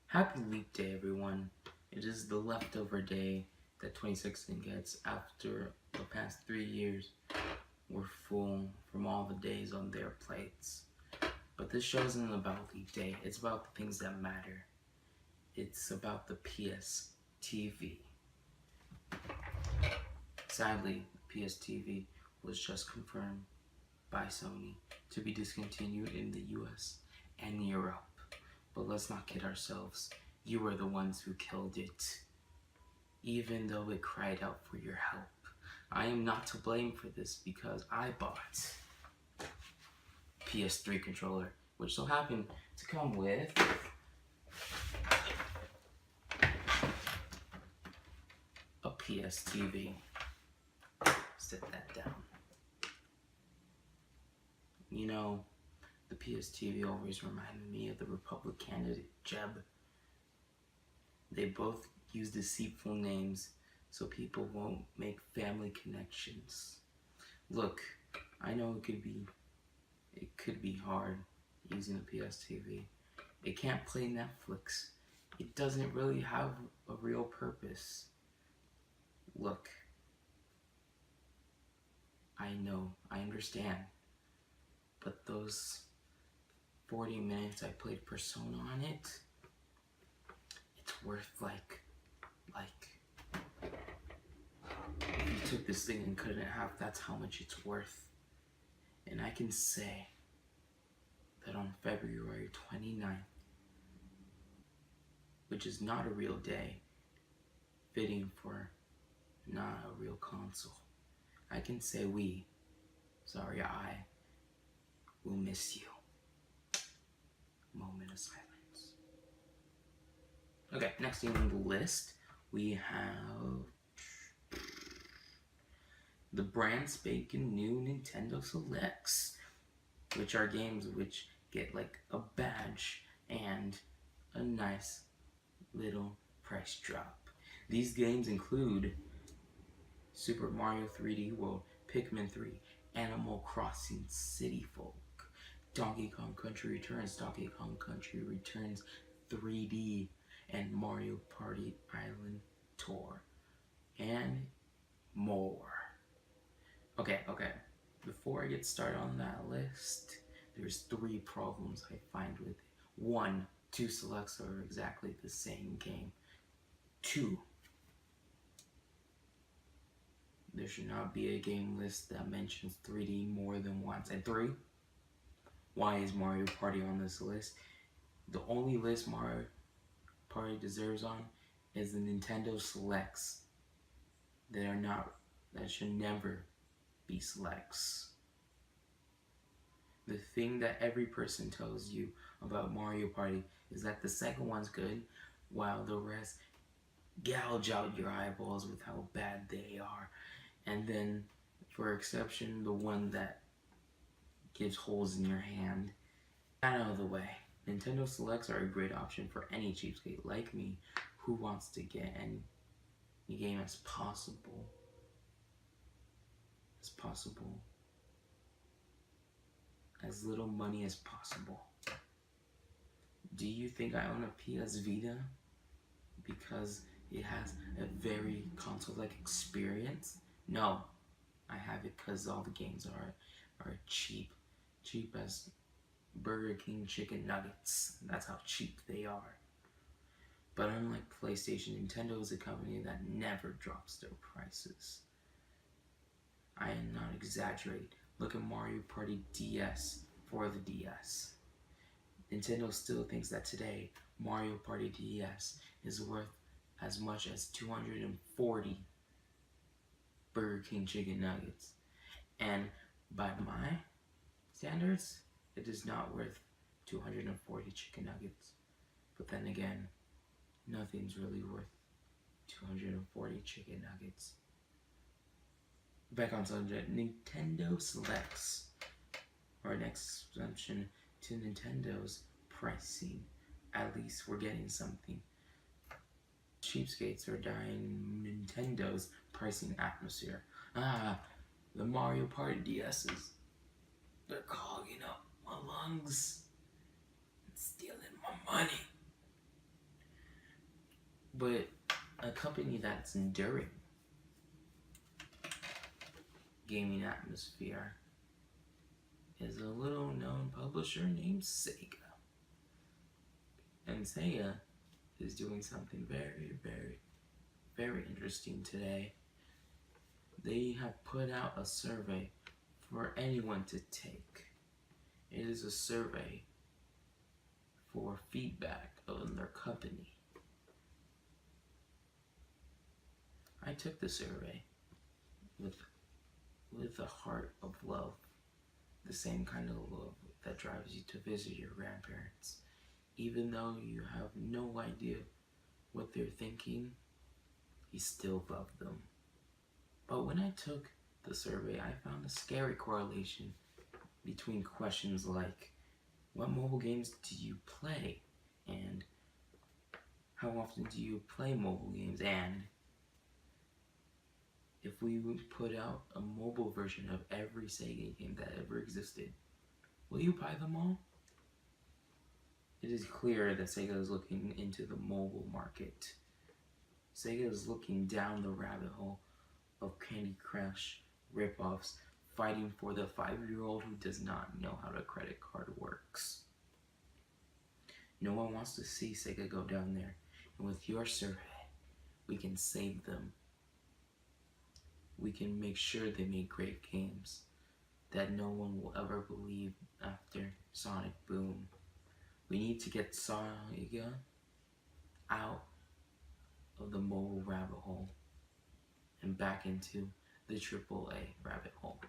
Happy Leap Day, everyone. It is the leftover day that 2016 gets after the past 3 years were full from all the days on their plates. But this show isn't about Leap Day, it's about the things that matter. It's about the PS TV. Sadly, PS TV was just confirmed by Sony to be discontinued in the US and Europe. But let's not kid ourselves, you were the ones who killed it. Even though it cried out for your help. I am not to blame for this because I bought PS3 controller, which so happened to come with a PS TV. Set that down. You know, the PS TV always reminded me of the Republic candidate Jeb. They both use deceitful names so people won't make family connections. Look, I know it could be hard using a PS TV. It can't play Netflix. It doesn't really have a real purpose. Look, I know, I understand, but those 40 minutes I played Persona on it, it's worth like if you took this thing and cut it in half, that's how much it's worth. And I can say that on February 29th, which is not a real day, fitting for not a real console, I can say I will miss you. Moment of silence. Okay, next thing on the list, we have the brand spanking new Nintendo Selects, which are games which get like a badge and a nice little price drop. These games include Super Mario 3D World, Pikmin 3, Animal Crossing City Folk, Donkey Kong Country Returns, Donkey Kong Country Returns 3D, and Mario Party Island Tour, and more. Okay, before I get started on that list, there's 3 problems I find with it. 1, 2 selects are exactly the same game. 2, there should not be a game list that mentions 3D more than once. And 3, why is Mario Party on this list? The only list Mario Party deserves on is the Nintendo Selects. That should never be selects. The thing that every person tells you about Mario Party is that the second one's good, while the rest gouge out your eyeballs with how bad they are. And then, for exception, the one that gives holes in your hand. Out of the way. Nintendo Selects are a great option for any cheapskate like me who wants to get any game as possible. As little money as possible. Do you think I own a PS Vita because it has a very console-like experience? No, I have it because all the games are cheap as Burger King chicken nuggets. That's how cheap they are. But unlike PlayStation, Nintendo is a company that never drops their prices. I am not exaggerating. Look at Mario Party DS for the DS. Nintendo still thinks that today, Mario Party DS is worth as much as 240 Burger King chicken nuggets. And by my standards, it is not worth 240 chicken nuggets. But then again, nothing's really worth 240 chicken nuggets. Back on subject, Nintendo Selects are an exception to Nintendo's pricing. At least we're getting something. Cheapskates are dying Nintendo's pricing atmosphere. The Mario Party DS's. They're clogging up my lungs and stealing my money. But a company that's enduring gaming atmosphere is a little known publisher named Sega. And Sega is doing something very, very, very interesting today. They have put out a survey for anyone to take. It is a survey for feedback on their company. I took the survey with a heart of love, the same kind of love that drives you to visit your grandparents. Even though you have no idea what they're thinking, you still love them. But when I took the survey, I found a scary correlation between questions like, what mobile games do you play? And how often do you play mobile games? And if we would put out a mobile version of every Sega game that ever existed, will you buy them all? It is clear that Sega is looking into the mobile market. Sega is looking down the rabbit hole of Candy Crush ripoffs, fighting for the 5-year-old who does not know how a credit card works. No one wants to see Sega go down there, and with your survey, we can save them. We can make sure they make great games that no one will ever believe after Sonic Boom. We need to get Sega out of the mobile rabbit hole and back into the AAA rabbit hole.